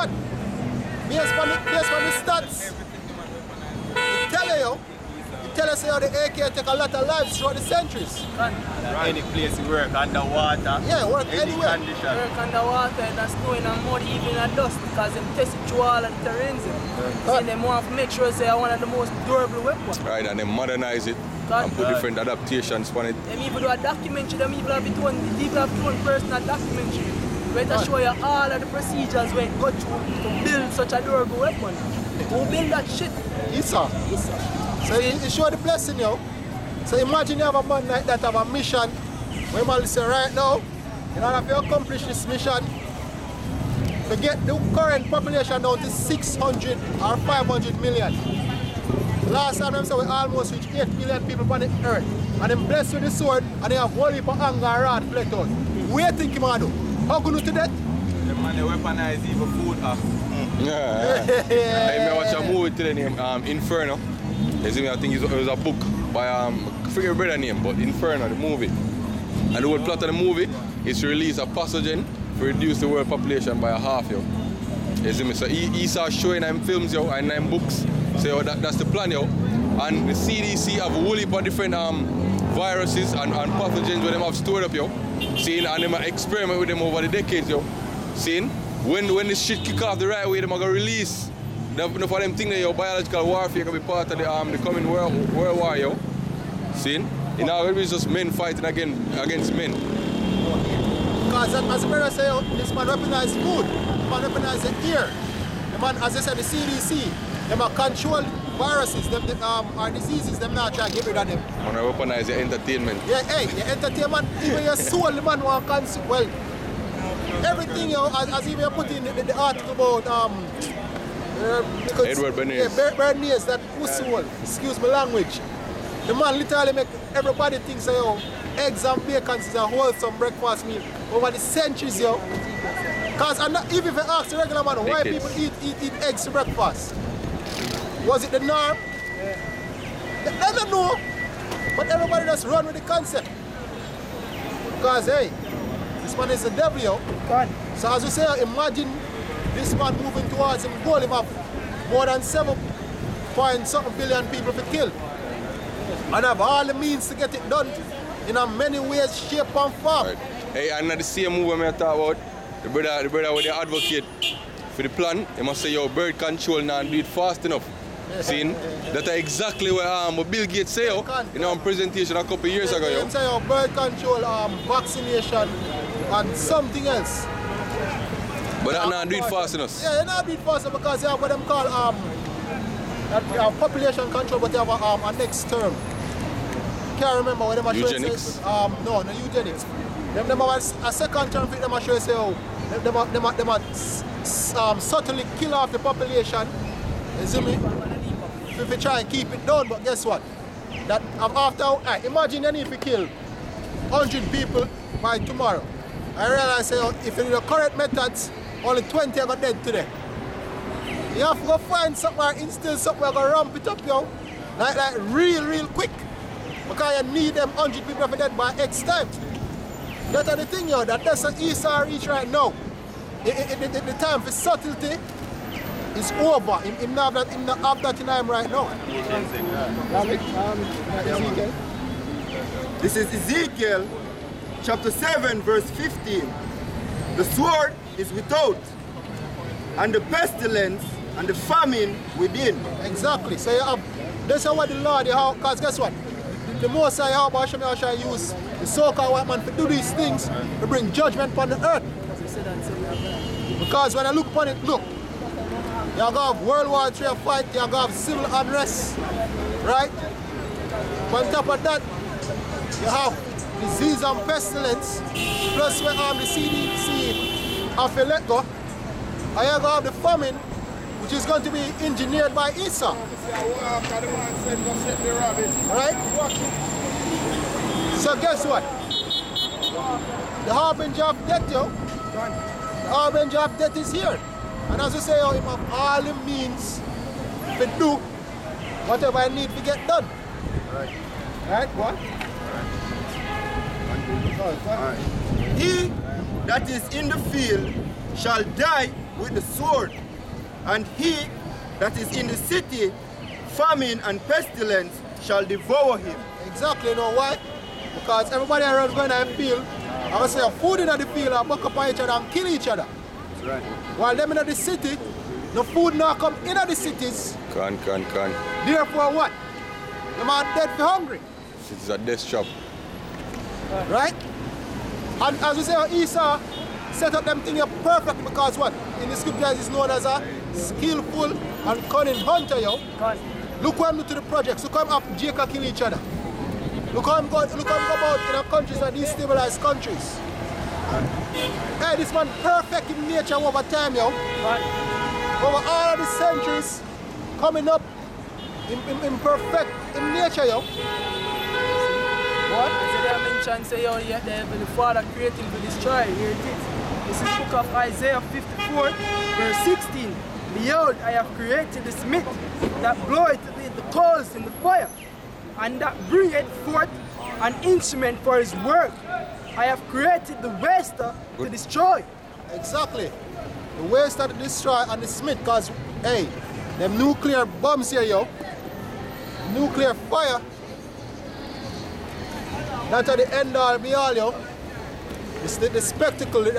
But based on the stats, it tell us how the AK take a lot of lives throughout the centuries. Any place you work underwater. Yeah, work anywhere. Condition. Work underwater, in the snow, in the mud, even in the dust, because them test it through all of the terrains. So they want to make sure say one of the most durable weapons. Right, and then modernize it and put different adaptations on it. Them even do a documentary, them even have their own personal documentary. Where to show you all of the procedures where it go through to build such a durable weapon. Who build that shit? Isa. So it show the blessing, yo. So imagine you have a man like that have a mission. Where man say right now, in order to accomplish this mission, to get the current population down to 600 or 500 million. Last time them say we almost reached 8 billion people on the earth. And them blessed with the sword and they have whole heap of anger and wrath flecked out. What do you think you man do? How good to that? The man they weaponize even food. I watch a movie today named Inferno. I think it was a book by I forget your brother name, but Inferno, the movie. And the whole plot of the movie is to release a pathogen to reduce the world population by a half, yo. You see me? So he started showing them films, yo, and them books. So yo, that's the plan, yo. And the CDC have a whole heap of different viruses and pathogens where they have stored up, yo. Seeing, and they experiment with them over the decades, yo. Seeing, when this shit kick off the right way, they're gonna release. Enough for them think that your biological warfare can be part of the coming world war, yo. Seeing? You know, it's just men fighting against men. Because as the brother say, this man weaponized food, the man weaponized the air. The man, as I said, the CDC, they might control viruses, or diseases, them not try to get rid of them. And I weaponize your entertainment. Yeah, hey, your entertainment, even your soul, the man want to consume. Well, everything, you know, as even you put in the article about Edward Bernays. Yeah, Bernays, that pussy one, excuse my language. The man literally make everybody think say, yo, eggs and bacon is a wholesome breakfast meal over the centuries, yo. Because even if you ask the regular man why people eat eggs for breakfast, was it the norm? They don't know, but everybody just run with the concept. Because hey, this man is the devil, yo. So as we say, imagine this man moving towards him, goal him have more than 7.something billion people to kill. And have all the means to get it done in a many ways, shape and form. Right. Hey, and the same movement I talk about, the brother with the advocate for the plan, they must say, yo, bird control now and do it fast enough. See, that's exactly what Bill Gates say, in our presentation a couple of years ago. They say, yo, bird control, vaccination, and something else. But that not do it fast enough. Yeah, they not do it fast enough because they have what them call population control, but they have a next term. Can't remember what them are eugenics? Say, no eugenics. Them have a second term for them are say, oh, them subtly kill off the population. You see me? If you try and keep it down, but guess what? That after, imagine you need to kill 100 people by tomorrow. I realize say, if you do the correct methods, only 20 are dead today. You have to go find something or instill something or go ramp it up, yo. Like real quick. Because you need them 100 people to dead by X time. That's the thing, yo, that's an Esau reach right now. The time for subtlety is over. Him not have that in him right now. This is Ezekiel chapter 7 verse 15. The sword is without, and the pestilence and the famine within. Exactly. So you have, that's what the Lord, because guess what? The Most High Yahawashi shall use the so-called white man to do these things to bring judgment upon the earth. Because when I look upon it, look, you have World War III fight, you have civil unrest, right? On top of that, you have disease and pestilence, plus when the CDC have to let go, and you have the famine, which is going to be engineered by Esau. Right? So guess what? The harbinger of death, yo. The harbinger of death is here. And as you say, yo, him have all the means to do whatever I need to get done. Right. Right? What? He that is in the field shall die with the sword, and he that is in the city, famine and pestilence shall devour him. Exactly, you know why? Because everybody around going to the field, I would say food in the field and buck up on each other and kill each other. That's right. While them in the city, the food now come in the cities. Can. Therefore what? Them are dead for hungry. It's a death trap. Right? And as we say, Esau set up them things perfect because what? In the scriptures is known as a skillful and cunning hunter, yo. Look how him do to the projects. Look how him have Jacob kill each other. Look how him go about in the countries and destabilized countries. Hey, this man perfect in nature over time, yo. Over all of the centuries, coming up in perfect in nature, yo. What? So they mentioned, say, yo, the Father created to destroy. Here it is. This is the book of Isaiah 54, verse 16. Behold, I have created the smith that bloweth the coals in the fire, and that bringeth forth an instrument for his work. I have created the waster to destroy. Exactly. The waster to destroy and the smith, because, hey, them nuclear bombs here, yo. Nuclear fire. Not at the end all be all, yo. It's the spectacle, the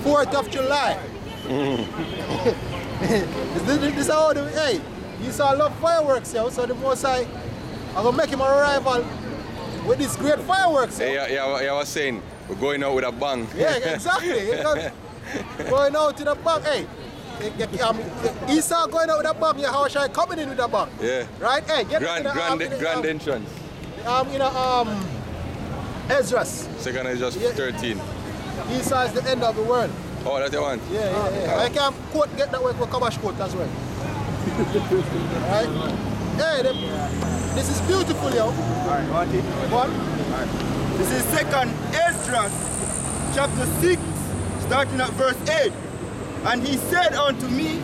4th of July. This is how the, hey, you saw love fireworks, yo, so the most I'm gonna make him a rival with this great fireworks. Yo. Hey, I was saying, we're going out with a bang. Yeah, exactly. Going out with a bang, hey. Esau going out with a bang, Yahawashi coming in with a bang. Yeah. Right? Hey, get grand entrance. Esdras. Second is just 13. Esau is the end of the world. Oh, that's the one? Yeah. I can get that way for Kabash quote as well. Right? Hey, this is beautiful, yo. Alright, want it? One. Right. This is 2nd Esdras, chapter 6, starting at verse 8. And he said unto me,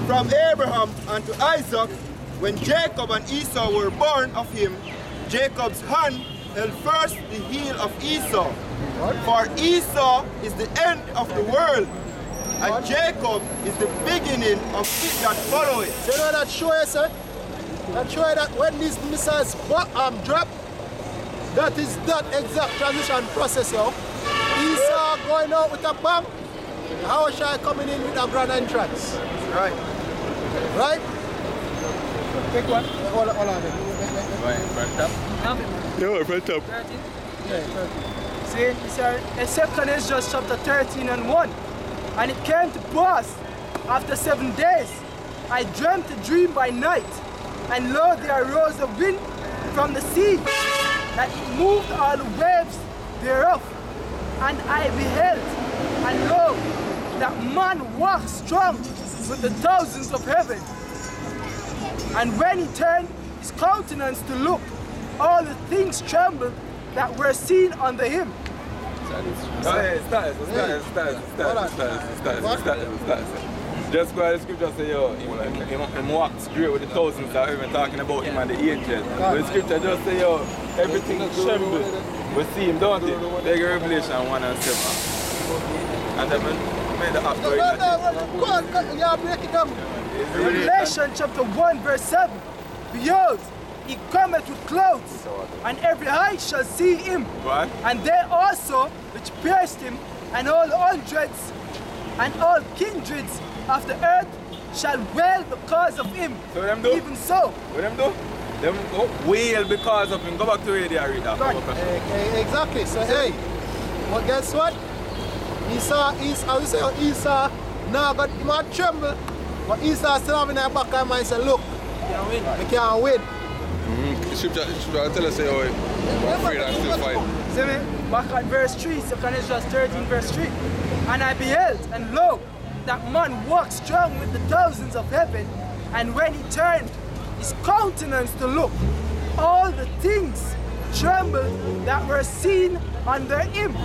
from Abraham unto Isaac, when Jacob and Esau were born of him, Jacob's hand held first the heel of Esau. What? For Esau is the end of the world, and Jacob is the beginning of it that follow it. So you know that show you, sir? That show you that when these missiles drop, that is that exact transition process, yo. Esau going out with a bang, Yahawashi coming in with a grand entrance. Right. Right? Take one. Hold on. Front up. Yeah, front up. 13. Yeah, 13. See, 2nd Esdras chapter 13 and 1. And it came to pass, after 7 days, I dreamt a dream by night, and lo, there arose a wind from the sea, that it moved all the waves thereof. And I beheld, and lo, that man walked strong with the thousands of heaven. And when he turned his countenance to look, all the things trembled that were seen under him. Start. Just go to the scripture say, yo, him walked straight with the thousands that we've been talking about him and the angels. But the scripture just say, yo, everything trembled. We see him, don't it? Take Revelation 1 and 7. And then made the upgrade. Go on, yeah, break it down. Revelation chapter 1 verse 7. Behold, he cometh with clouds, and every eye shall see him. What? And they also which pierced him, and all hundreds and all kindreds of the earth shall wail because of him. So what them do? Even so. What them do? Them wail because of him. Go back to radio and read that. Exactly. So hey, well guess what? Esau now got him a tremble, but Esau still having that back of him and say, look, we can't win. The scripture tell us, say, we're afraid and still fight. See me? Back at verse 3, 2nd Esdras 13 verse 3. And I beheld, and lo, that man walked strong with the thousands of heaven, and when he turned his countenance to look, all the things trembled that were seen under him.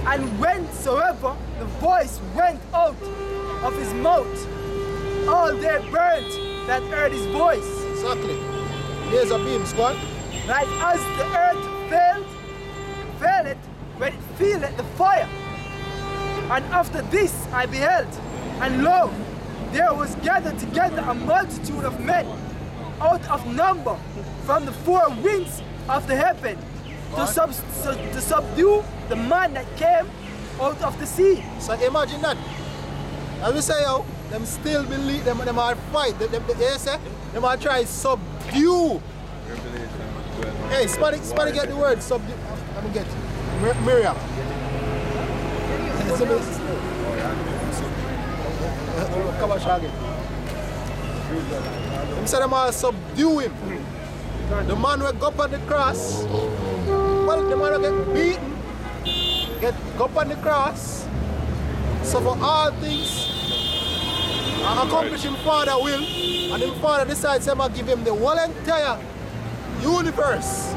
And whensoever the voice went out of his mouth, all they burnt that heard his voice. Exactly. There's a beam, squad. Like as the earth faileth when it feeleth the fire. And after this I beheld, and lo, there was gathered together a multitude of men out of number from the four winds of the heaven to subdue the man that came out of the sea. So imagine that. As we say, yo, them still believe, them are fight. They say, them are try subdue. Hey, somebody get the word subdue. Let me get it. Miriam. Come on, Shaggy. Them say them are subdue him. The man will go up on the cross. Well, the man will get beaten. Go up on the cross. So for all things, and accomplish him Father will, and him Father decides to give him the whole entire universe.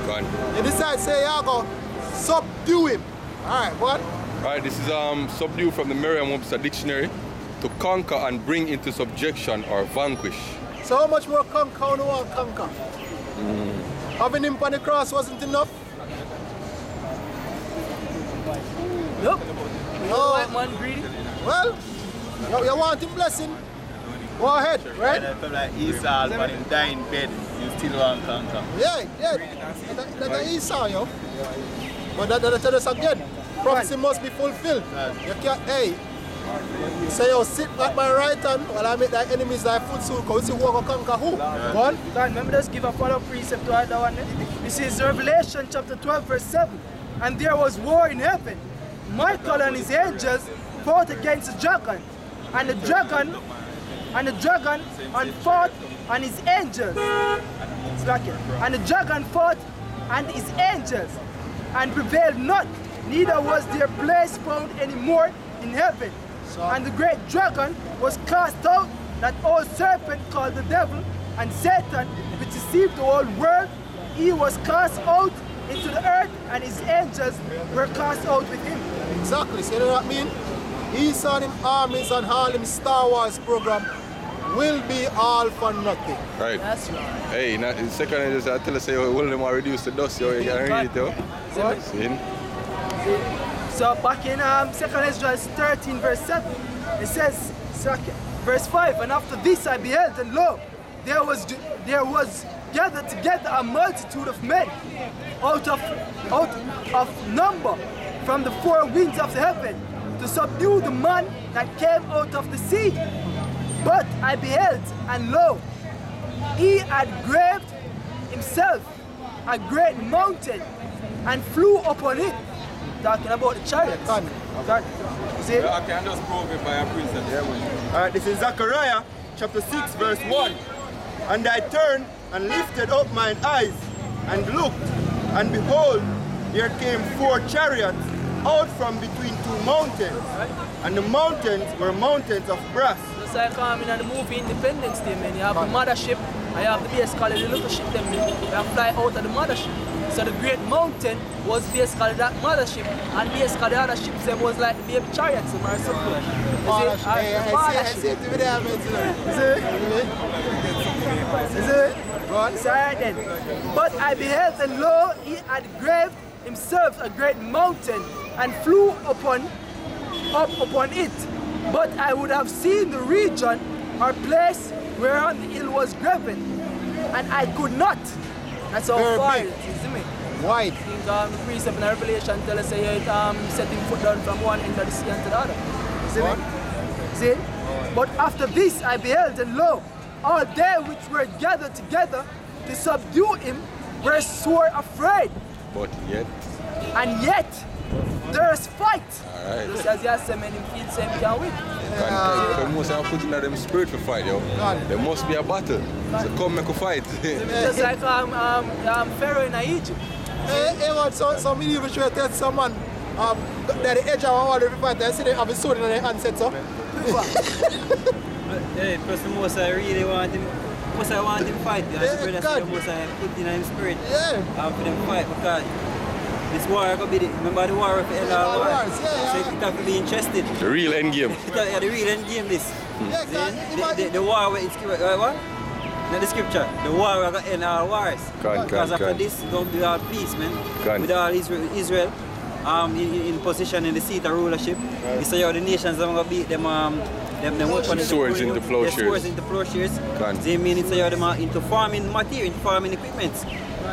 God. He decides say, yeah, go subdue him. Alright, what? Alright, this is subdue from the Merriam-Webster dictionary. To conquer and bring into subjection or vanquish. So how much more conquer do you want to conquer? Having him on the cross wasn't enough? Nope. No. Man greedy. Well, you want him blessing? Go ahead, right? I feel like Esau on him dying bed, you still want to conquer. Yeah. That's Esau, yo. But that tell us again, prophecy must be fulfilled. You can't, hey, say you sit at my right hand while I make thy enemies thy footstool, because you walk and conquer who? Go on. Remember, just give a follow-up precept to that one. This is Revelation chapter 12, verse 7. And there was war in heaven. Michael and his angels fought against the dragon. And the dragon fought and his angels. And the dragon fought and his angels and prevailed not. Neither was their place found any more in heaven. And the great dragon was cast out, that old serpent called the devil and Satan, which deceived the whole world. He was cast out into the earth, and his angels were cast out with him. Exactly, so you know what I mean? Esau and him armies and all him Star Wars program will be all for nothing. Right. That's right. Hey, now, the second I just tell us, all of them are reduced to dust, yo, you can read it, yo. What? See? So back in 2 Ezra 13 verse 7, it says, verse 5, and after this I beheld, and lo, there was gathered together a multitude of men out of number from the four winds of the heaven to subdue the man that came out of the sea. But I beheld, and lo, he had graved himself a great mountain and flew upon it. Talking about the chariots. See? I can just prove it by a precept. Alright, this is Zechariah chapter 6 verse 1. And I turned and lifted up mine eyes and looked, and behold, there came 4 chariots out from between 2 mountains. And the mountains were mountains of brass. Just like in the movie Independence Day, man. You have the mothership, and you have the base called the little ship, them, you fly out of the mothership. So the great mountain was basically that mothership, and basically the other ships them was like the baby chariots or something. I see it with them. Is it? It's alright then. But I beheld, and lo, he had graved himself a great mountain and flew up upon it. But I would have seen the region or place whereon the hill was graven, and I could not. That's how far it is, isn't it? Wide. I think the precept in Revelation tell us setting foot down from one end of the sea unto the other. See? But after this I beheld, and lo, all they which were gathered together to subdue him were sore afraid. But yet. And yet there is fight. Alright. Just as you say, man, him feel same can win. Because most are putting them spirit for fight, yo. There must be a battle. So come make a fight. Just like Pharaoh in Egypt. Hey, what? So many people should tell someone that the edge of our water fight, I see they have a sword in their hand set, so. Yeah, because most I really want him. Most I want him fight. Most I put in his spirit. Yeah. For them fight because this war could be remember the war of the LR war. Yeah. So it have to be interested. The real end game. Yeah, the real end game this. Yeah, the war where it's what? Not the scripture. The war we got end all wars. Because after this it's gonna be all peace, man. With all Israel. in position in the seat of rulership. You say, the nations are going to beat them swords into plowshares. Swords into plowshares. They mean it's them into farming material, farming equipment.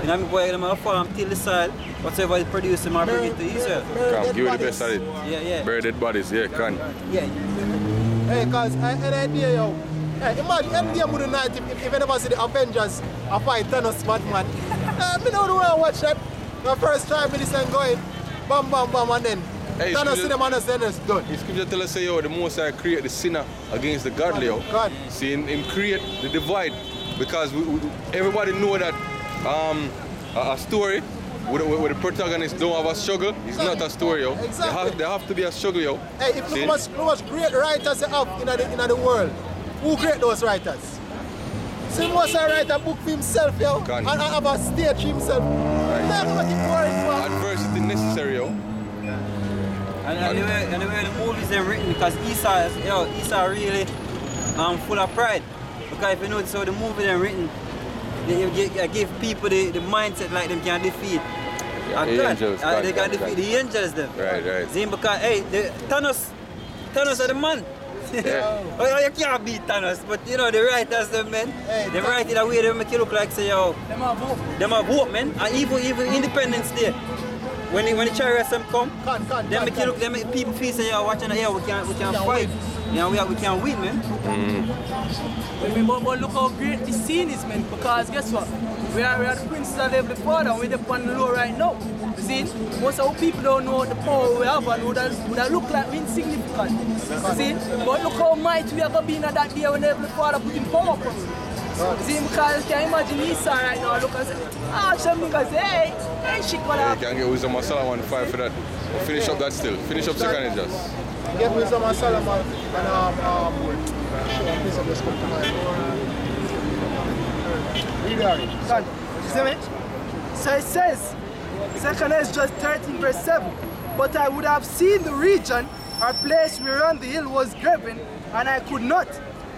You know, boy, them are farm till the soil, whatever is produced, them are bring it to Israel. Come, give you the best at it. Yeah. Bury dead bodies, yeah, can. Yeah. Hey, cause any idea, yo. Hey, imagine any game with the night if you never see the Avengers fight Thanos Batman. Me don't want to watch that. The first time this and going, bam, bam, bam, and then Thanos see them and then it's done. The scripture tell us, say, yo, the Most High create the sinner against the godly, yo. God. See, him create the divide because everybody know that a story where the protagonist don't have a struggle, it's not a story, yo. Exactly. There have to be a struggle, yo. Hey, if look how much great writers you have in the world, who create those writers? See, Most High write a book for himself, yo, and have a stage himself. Never make it boring, man. Adversity necessary, yo. And the way the movies are written, because Esau really full of pride. Because if you notice how the movies are written, they give people the mindset like them can defeat angels. They can defeat the angels them. Right. See, because Thanos are the man. Yeah. You can't beat Thanos, but you know the writers them, man. They write it a way they make it look like say yo. Them have hope, man. And even Independence Day. When the chariots come, they make it look, they make people feel say yo, watching here we can fight. You know, we can win, man. But look how great the scene is, man, because guess what? We are the princes of the father and we're up on the low right now. You see? Most of our people don't know the power we have and would look like we're insignificant. You see? But look how mighty we are going to be in that day when the father put in power upon us. You see? Because you can imagine Esau right now, look and say, some niggas say, hey, shit gonna happen. You can get Wisdom of Solomon 5 for that. We'll finish up that still. Finish up second just. Get Wisdom of Solomon and piece of the script tonight. So it says, 2 Ezra 13 verse 7, but I would have seen the region or place whereon the hill was graven, and I could not.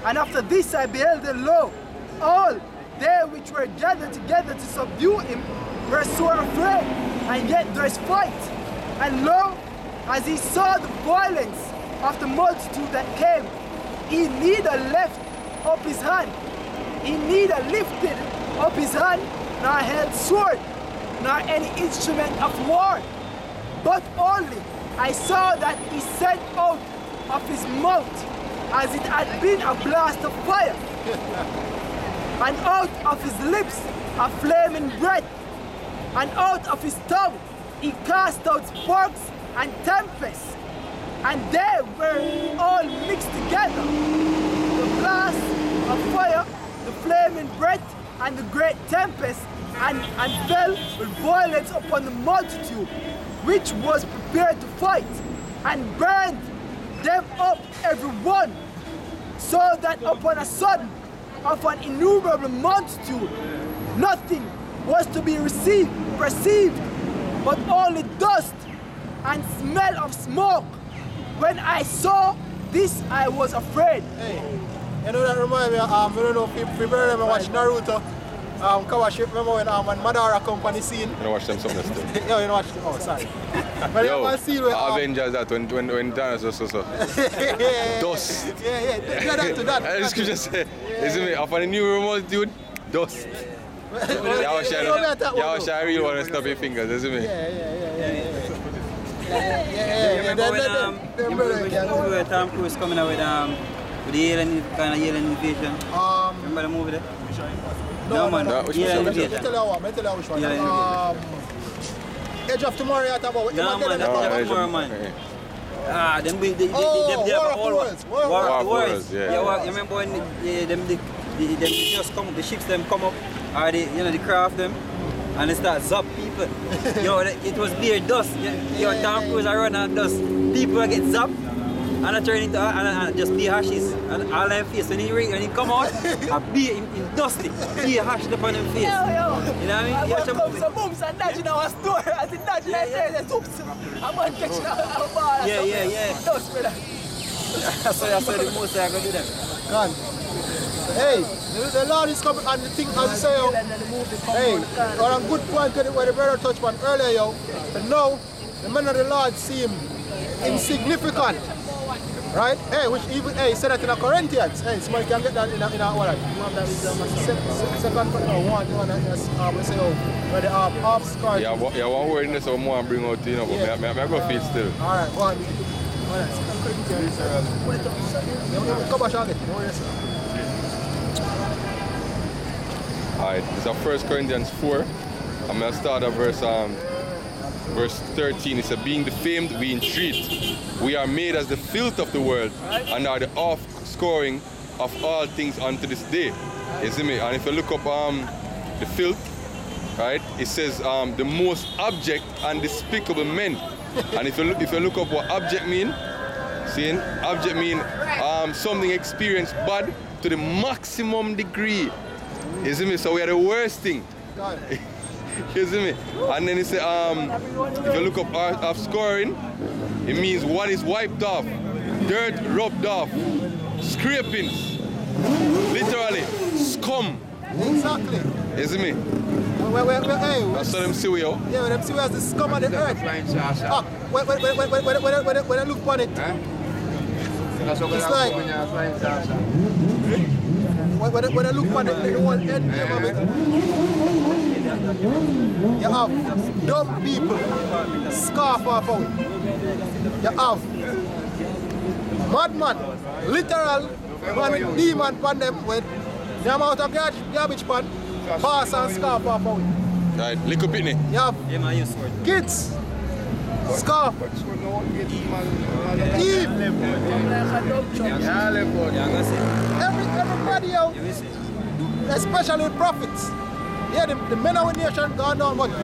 And after this I beheld and lo, all they which were gathered together to subdue him were sore afraid, and yet there is fight. And lo, as he saw the violence of the multitude that came, he neither left up his hand, he neither lifted up his hand, nor held sword, nor any instrument of war, but only I saw that he sent out of his mouth as it had been a blast of fire, and out of his lips a flaming breath, and out of his tongue he cast out sparks and tempests, and they were all mixed together, the blast of fire, the flaming breath, and the great tempest, and fell with violence upon the multitude, which was prepared to fight, and burned them up every one, so that upon a sudden of an innumerable multitude, nothing was to be perceived, but only dust and smell of smoke. When I saw this, I was afraid. Hey, you know that remind me, I don't know if you remember watch Naruto, Kawashi, remember when Madara company scene? You know watch them something still. Yeah, you know watch them, oh sorry. But yo, you see where, Avengers that when Thanos was so. Dust. that. I just could just say, isn't it? After the new remote, dude, dust. Yahawashi, I really want to snap your fingers, isn't it? Remember Tom Cruise coming out with the alien, kind of alien invasion? Remember the movie there? No, man. Which one? Let me tell you which one. Edge of Tomorrow, you talk about. No, man, that's Edge of Tomorrow, man. War of the Worlds. Yeah, you remember when them just come up, the ships them come up, or they craft them, and they start zap people. It was bare dust. Tom Cruise are running on dust. People get zapped, and I turn into and just be ashes, and all them face. When he come out, I be in dusty, be hashed up on them face. You know what I mean? Some booms and dodging our store, as in dodging the soups. I'm on catching our bar. Yeah. Dust, brother. So I said the most I can do that. God. Hey, the Lord is coming, and the thing I say, hey, on a good point what the brother touched on earlier, yo. But now, the men of the Lord seem insignificant. Right? Hey, which even he said that in the Corinthians. Hey, somebody can get that in a what? Second one, we say where the offscars. Yeah, one word in this one more and bring out, you know, but I go feel still. Alright, go on. Second Corinthians. Come back again. Alright, it's 1 Corinthians 4. I'm gonna start at verse 13. It says, being defamed, we entreat. We are made as the filth of the world and are the offscoring of all things unto this day. You see me? And if you look up the filth, right, it says the most abject and despicable men. And if you look up what abject mean, seeing abject mean something experienced bad to the maximum degree. You see me? So we are the worst thing. You see me? And then it says, if you look up offscoring, it means what is wiped off, dirt rubbed off, scrapings, literally scum. Exactly. You see me? Hey, that's what them see we out. Yeah, them see we as the scum of the earth. When I look on it, it's like when I look on it, the whole end of it, you have dumb people scarf off out. You have madman, literal man with demon pan them with the amount of garbage pan, pass and scarf off out. Right, little pitney. You have kids, scarf, Eve, everybody out, especially prophets. Yeah, the men of the nation gone down, but